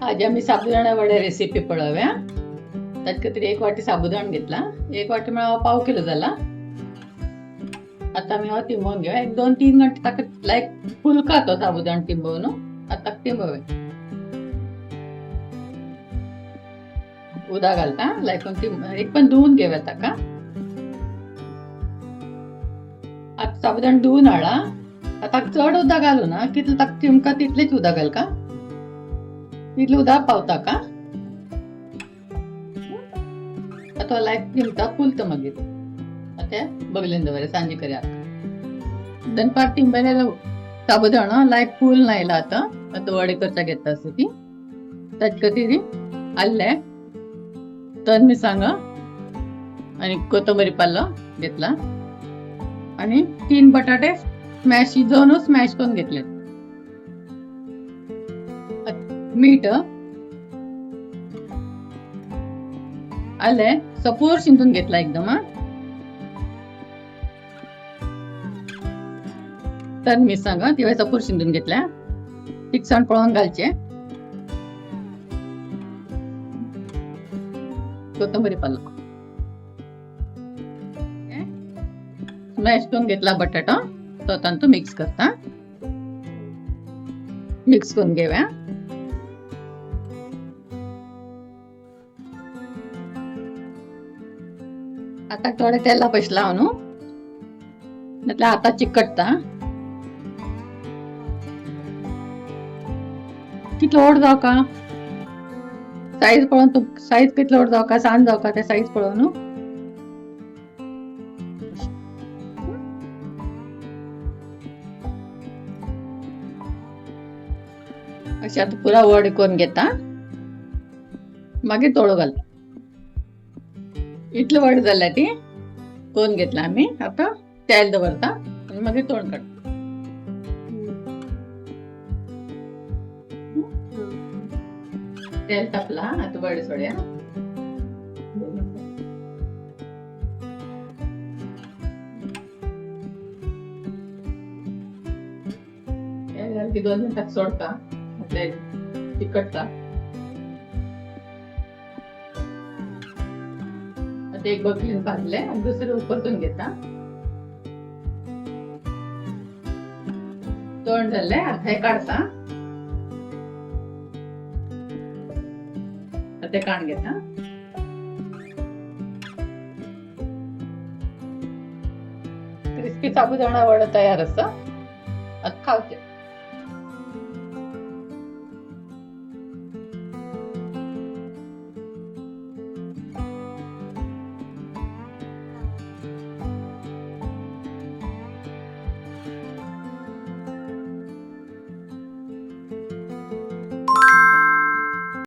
आज आम्ही साबुदाणा वडे रेसिपी पळवूया. त्यात काहीतरी 1 वाटी साबुदाणा घेतला. 1 वाटी मला पाव किलो झाला. आता मी तिंबवून घेऊया. 1-2-3 घंटे ताकद लाईक फुलका तो साबुदाणा तिंबवून आता तिंबवे उदा घालता लाईक एक पण धुवून घेऊया ताका. आता साबुदाणा धुवून हाडा. आता चढ उदा घालू ना कितलं ताक तिमका तितलेच उदा घाल का तितले उदा पावता का आता लाईक तिमता फुलत मागीर आता बगलेन दवरे सांजे करया दनपार तिंबलेला साबुदाणा लाईक फुल नायला आता वडे करता घेता असते ती त्यात कधी आल्ले तन मिरसांगा आणि कोथिंबीर पालो घेतला आणि 3 बटाटे स्मॅश शिजवून स्मॅश करून घेतले. मीठ आले सपोर शिंदून घेतला एकदम तर मिरसांगा तेव्हा सपोर शिंदून घेतल्या. तिखसाण पळवून घालचे. कोथिंबीर पालक स्मॅश करून घेतला बटाटा तो मिक्स करता. मिक्स करून घेऊया. आता थोडे तेला पयस लावून नातल्या आता चिकटता कितलो व्हड जाव का साईज पळोवन तू साईज कितलो व्हड जाव का सान जाव का ते साईज पळोवन अशी आता पुरा वड करून घेता मागीर तोळो घालता. इतलं वड जाल्या ती करून घेतला आम्ही. आता तेल दवरता आणि मागीर तोंड काडटा. तेल तापला आता वडे सोड्या. तेल 2 मिनिटात सोडता तिखटता. आता एक बकलीन भाजले आणि दुसरे उपरतून घेता. तोंड झाले आता हे काढता. आता काढून घेता. क्रिस्पी साबुदाणा वडा तयार असं आता खावचे.